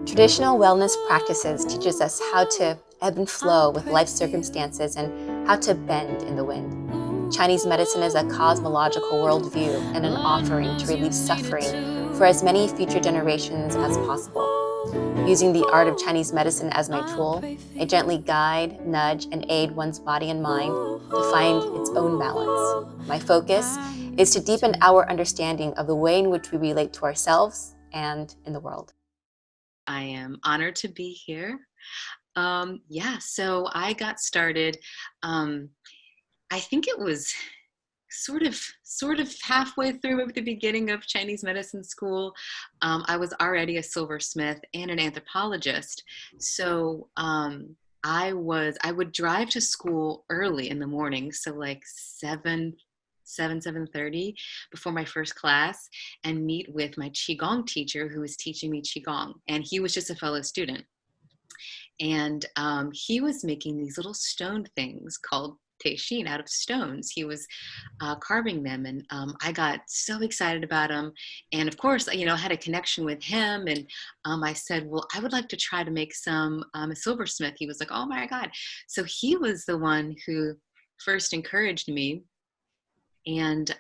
Traditional wellness practices teaches us how to ebb and flow with life circumstances and how to bend in the wind. Chinese medicine is a cosmological worldview and an offering to relieve suffering for as many future generations as possible. Using the art of Chinese medicine as my tool, I gently guide, nudge, and aid one's body and mind to find its own balance. My focus is to deepen our understanding of the way in which we relate to ourselves and in the world. I am honored to be here. So I got started. Um, I think it was sort of halfway through at the beginning of Chinese medicine school. I was already a silversmith and an anthropologist, so I would drive to school early in the morning, so like 7:30 before my first class, and meet with my Qigong teacher who was teaching me Qigong. And he was just a fellow student. And he was making these little stone things called teishin out of stones. He was carving them, and I got so excited about him. And of course, I had a connection with him, and I said, well, I would like to try to make some a silversmith. He was like, oh my God. So he was the one who first encouraged me. And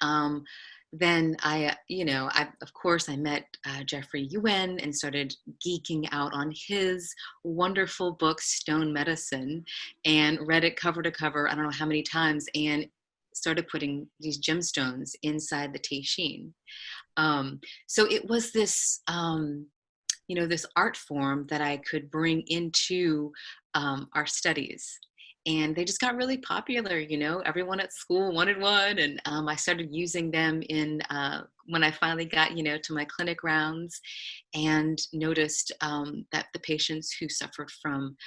then of course, I met Jeffrey Yuen and started geeking out on his wonderful book, Stone Medicine, and read it cover to cover, I don't know how many times, and started putting these gemstones inside the teishin. So it was this art form that I could bring into our studies. And they just got really popular. Everyone at school wanted one. And I started using them when I finally got, to my clinic rounds, and noticed that the patients who suffered from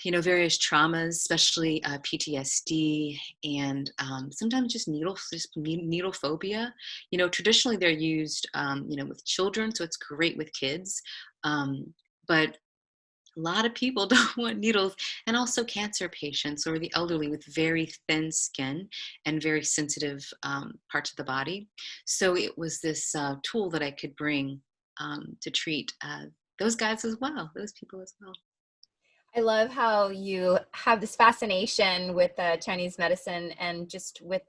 various traumas, especially PTSD, and sometimes just needle phobia. Traditionally they're used, with children, so it's great with kids. But a lot of people don't want needles, and also cancer patients or the elderly with very thin skin and very sensitive parts of the body. So it was this tool that I could bring to treat those guys as well, those people as well. I love how you have this fascination with Chinese medicine and just with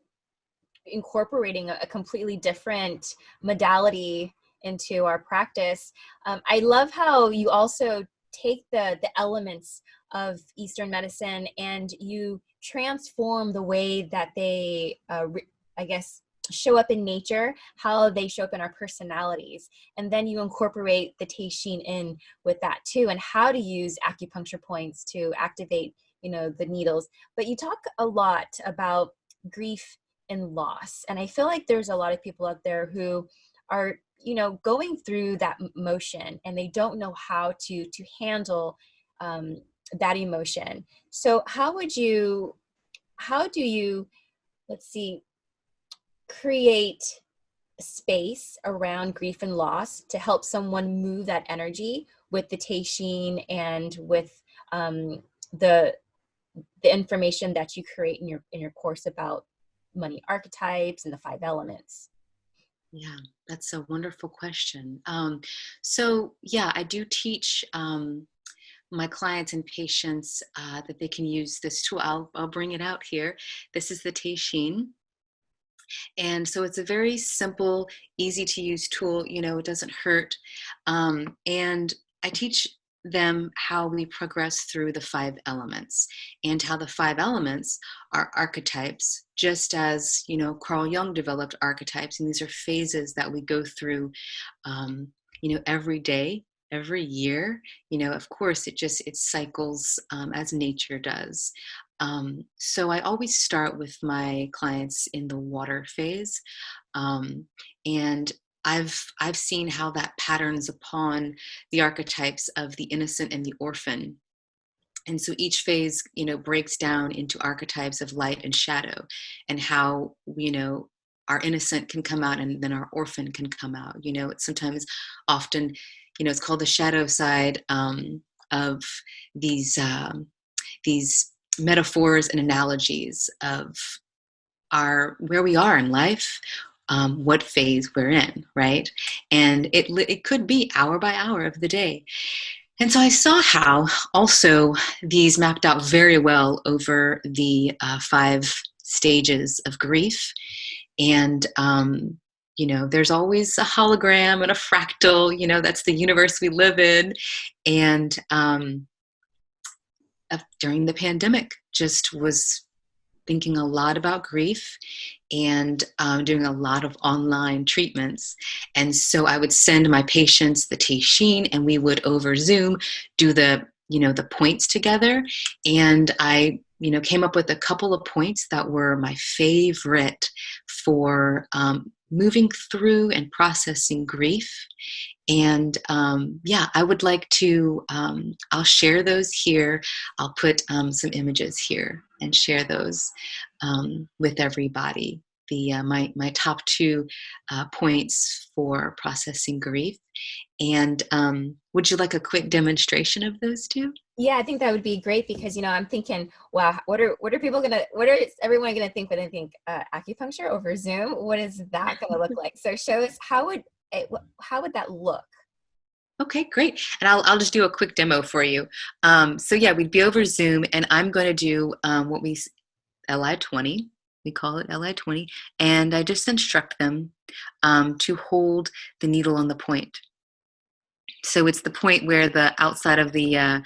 incorporating a completely different modality into our practice. I love how you also take the elements of Eastern medicine and you transform the way that they, I guess, show up in nature, how they show up in our personalities. And then you incorporate the teishin in with that too, and how to use acupuncture points to activate, the needles. But you talk a lot about grief and loss. And I feel like there's a lot of people out there who are, going through that motion and they don't know how to handle that emotion. So how do you, let's see, create space around grief and loss to help someone move that energy with the teishin and with the information that you create in your course about money archetypes and the 5 elements? Yeah, that's a wonderful question. I do teach my clients and patients that they can use this tool. I'll bring it out here. This is the teishin. And so it's a very simple, easy to use tool. It doesn't hurt. And I teach them how we progress through the 5 elements, and how the 5 elements are archetypes, just as, Carl Jung developed archetypes. And these are phases that we go through, every day, every year. Of course, it cycles as nature does. So I always start with my clients in the water phase, and I've seen how that patterns upon the archetypes of the innocent and the orphan. And so each phase, breaks down into archetypes of light and shadow, and how, our innocent can come out and then our orphan can come out. It's sometimes often, it's called the shadow side of these metaphors and analogies of where we are in life, what phase we're in, right? And it could be hour by hour of the day. And so I saw how also these mapped out very well over the 5 stages of grief. And, there's always a hologram and a fractal, that's the universe we live in. And during the pandemic, just was thinking a lot about grief and doing a lot of online treatments. And so I would send my patients the ChiC, and we would over Zoom do the points together. And I, came up with a couple of points that were my favorite for moving through and processing grief. And I would like to, I'll share those here. I'll put some images here and share those with everybody. My top 2 points for processing grief. And would you like a quick demonstration of those 2? Yeah, I think that would be great because, I'm thinking, wow, what are everyone gonna think when they think acupuncture over Zoom? What is that gonna look like? So show us how would that look? Okay, great. And I'll just do a quick demo for you. So yeah, we'd be over Zoom, and I'm going to do what LI20. We call it LI20, and I just instruct them to hold the needle on the point. So it's the point where the outside of the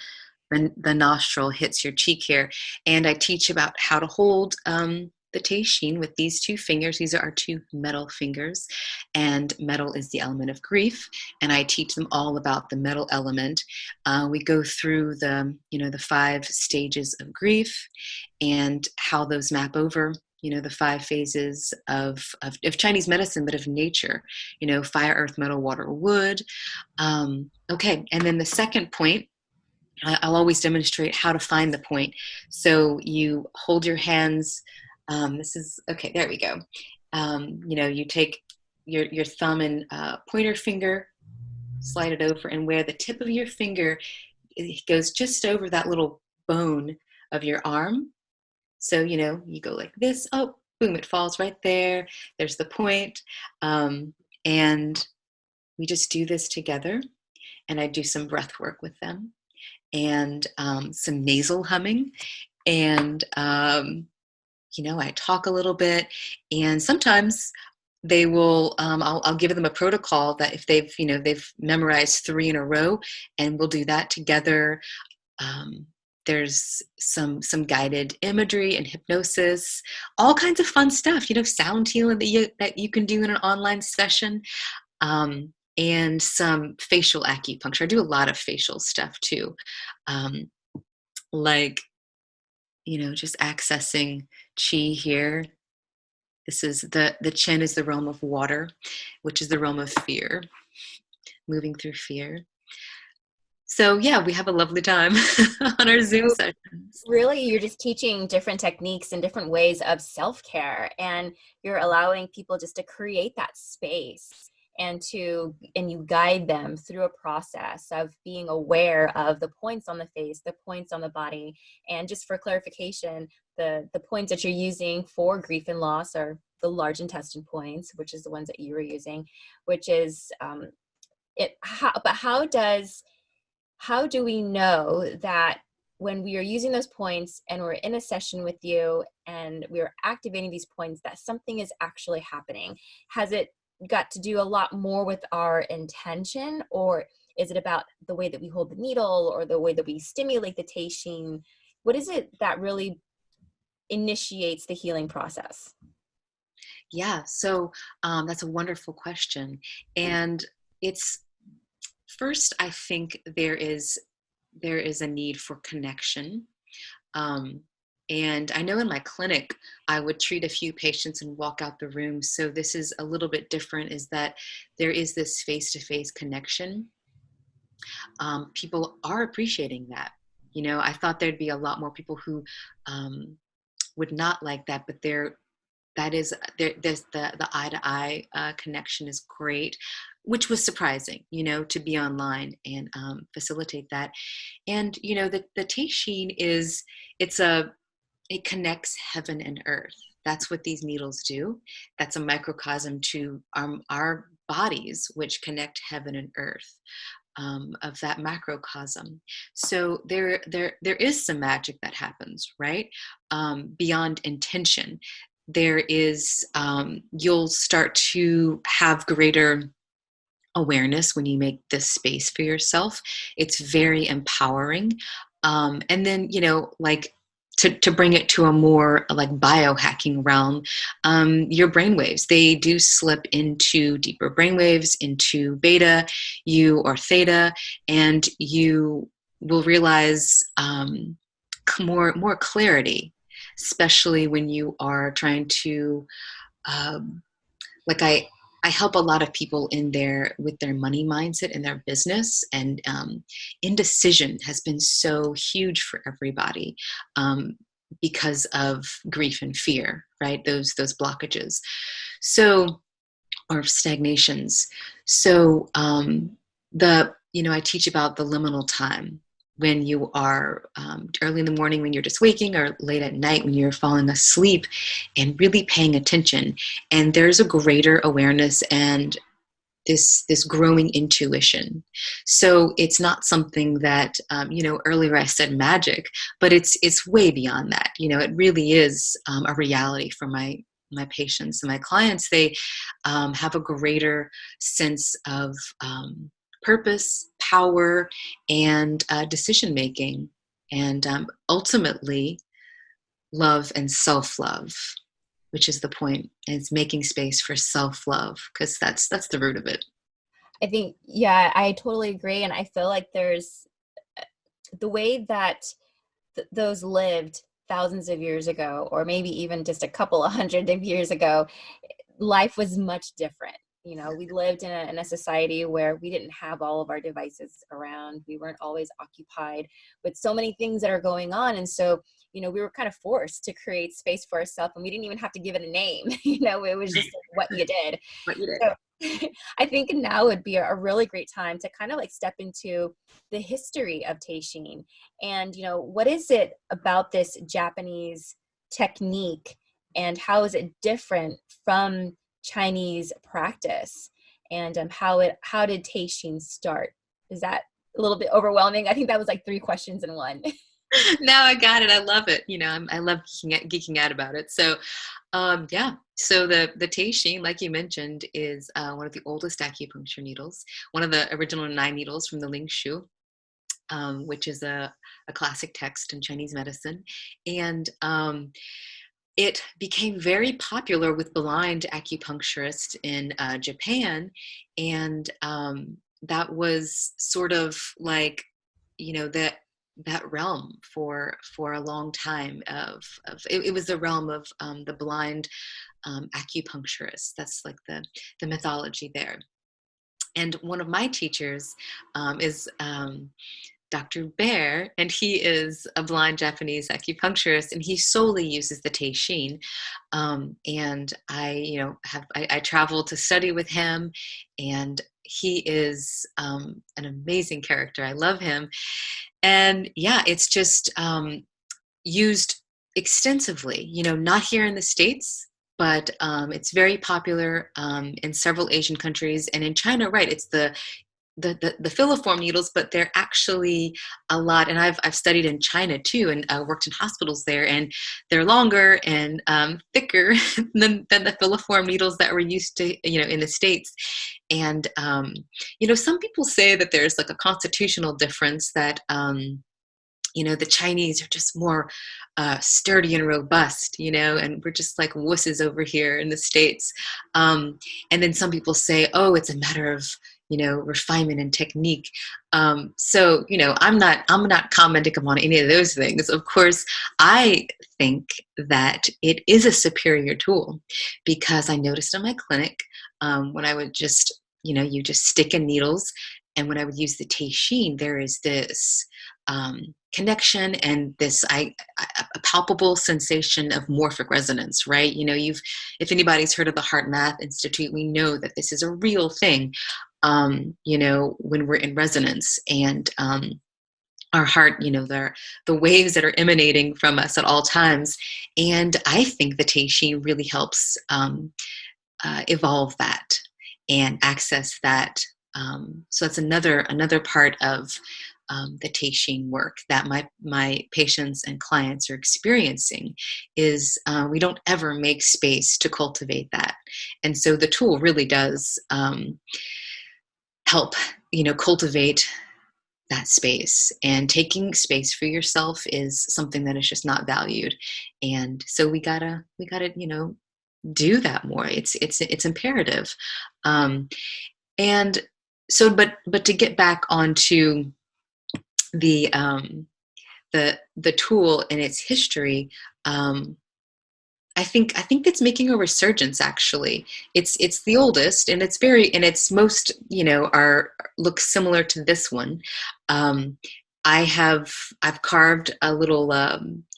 nostril hits your cheek here, and I teach about how to hold the ChiC with these 2 fingers. These are our 2 metal fingers, and metal is the element of grief. And I teach them all about the metal element. We go through the 5 stages of grief and how those map over, the 5 phases of Chinese medicine, but of nature, fire, earth, metal, water, wood. Okay, and then the second point, I'll always demonstrate how to find the point. So you hold your hands. Okay, there we go. You take your thumb and pointer finger, slide it over, and where the tip of your finger goes just over that little bone of your arm. So, you go like this. Oh, boom, it falls right there. There's the point. And we just do this together. And I do some breath work with them and some nasal humming. And, I talk a little bit. And sometimes they will, I'll give them a protocol that if they've memorized 3 in a row, and we'll do that together. There's some guided imagery and hypnosis, all kinds of fun stuff, sound healing that you can do in an online session, and some facial acupuncture. I do a lot of facial stuff too, like, just accessing chi here. This is the chin is the realm of water, which is the realm of fear, moving through fear. So yeah, we have a lovely time on our Zoom sessions. Really, you're just teaching different techniques and different ways of self-care, and you're allowing people just to create that space and you guide them through a process of being aware of the points on the face, the points on the body. And just for clarification, the points that you're using for grief and loss are the large intestine points, which is the ones that you were using, which is how do we know that when we are using those points and we're in a session with you and we're activating these points, that something is actually happening? Has it got to do a lot more with our intention, or is it about the way that we hold the needle or the way that we stimulate the ChiC? What is it that really initiates the healing process? Yeah, so that's a wonderful question. And it's first, I think there is a need for connection. And I know in my clinic, I would treat a few patients and walk out the room. So this is a little bit different, is that there is this face-to-face connection. People are appreciating that. I thought there'd be a lot more people who would not like that, but there's the eye-to-eye connection is great, which was surprising, to be online and facilitate that. And the ChiC it connects heaven and earth. That's what these needles do. That's a microcosm to our bodies, which connect heaven and earth, of that macrocosm. So there is some magic that happens, right? Beyond intention. There is, you'll start to have greater awareness when you make this space for yourself. It's very empowering. And then, like, to bring it to a more like biohacking realm, your brainwaves, they do slip into deeper brainwaves, into beta, you or theta, and you will realize more clarity, especially when you are trying to, like I help a lot of people with their money mindset in their business, and indecision has been so huge for everybody, because of grief and fear, right? Those blockages, so, or stagnations. So I teach about the liminal time, when you are, early in the morning when you're just waking, or late at night when you're falling asleep, and really paying attention. And there's a greater awareness and this growing intuition. So it's not something that, earlier I said magic, but it's way beyond that. It really is, a reality for my patients and my clients. They have a greater sense of, purpose, power, and decision making, and ultimately love and self-love, which is the point. And it's making space for self-love, because that's the root of it. I think, yeah, I totally agree. And I feel like there's the way that those lived thousands of years ago, or maybe even just a couple of hundred of years ago, life was much different. We lived in a society where we didn't have all of our devices around. We weren't always occupied with so many things that are going on. And so, we were kind of forced to create space for ourselves, and we didn't even have to give it a name. It was just what you did. What you did. So I think now would be a really great time to kind of like step into the history of Teishin, and, what is it about this Japanese technique, and how is it different from Chinese practice, and how did Teishin start? Is that a little bit overwhelming? I think that was like 3 questions in one. No, I got it. I love it. I love geeking out about it. So, yeah. So the Teishin, like you mentioned, is one of the oldest acupuncture needles, one of the original 9 needles from the Ling Shu, which is a classic text in Chinese medicine. And it became very popular with blind acupuncturists in Japan. And that was sort of like, that realm for a long time of it was the realm of the blind acupuncturists. That's like the mythology there. And one of my teachers is Dr. Bear, and he is a blind Japanese acupuncturist, and he solely uses the Teishin. And I traveled to study with him, and he is an amazing character. I love him. And yeah, it's just used extensively, not here in the States, but it's very popular in several Asian countries. And in China, right, it's the filiform needles, but they're actually a lot, and I've studied in China too, and worked in hospitals there, and they're longer and thicker than the filiform needles that we're used to, in the States. And some people say that there's like a constitutional difference, that the Chinese are just more sturdy and robust, and we're just like wusses over here in the States. And then some people say, oh, it's a matter of refinement and technique. So, I'm not commenting upon any of those things. Of course, I think that it is a superior tool, because I noticed in my clinic, when I would just, you just stick in needles, and when I would use the Teishin, there is this connection and this a palpable sensation of morphic resonance, right? If anybody's heard of the Heart Math Institute, we know that this is a real thing. When we're in resonance, and our heart, the waves that are emanating from us at all times. And I think the Teishi really helps evolve that and access that. So that's another part of the Teixin work that my patients and clients are experiencing is we don't ever make space to cultivate that, and so the tool really does help cultivate that space. And taking space for yourself is something that is just not valued, and so we gotta do that more. It's imperative. um, and so but to get back onto the the tool and its history, um, I think it's making a resurgence. Actually, it's the oldest, and it's most are look similar to this one. Um, I've carved a little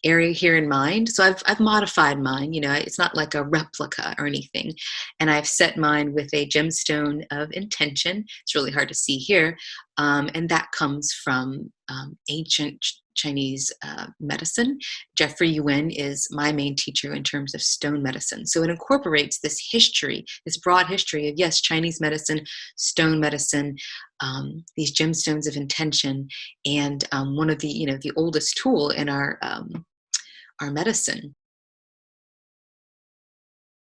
area here in mind, so I've modified mine. It's not like a replica or anything, and I've set mine with a gemstone of intention. It's really hard to see here, and that comes from ancient Chinese medicine. Jeffrey Yuen is my main teacher in terms of stone medicine. So it incorporates this history, this broad history of, yes, Chinese medicine, stone medicine, these gemstones of intention, and one of the oldest tool in our medicine.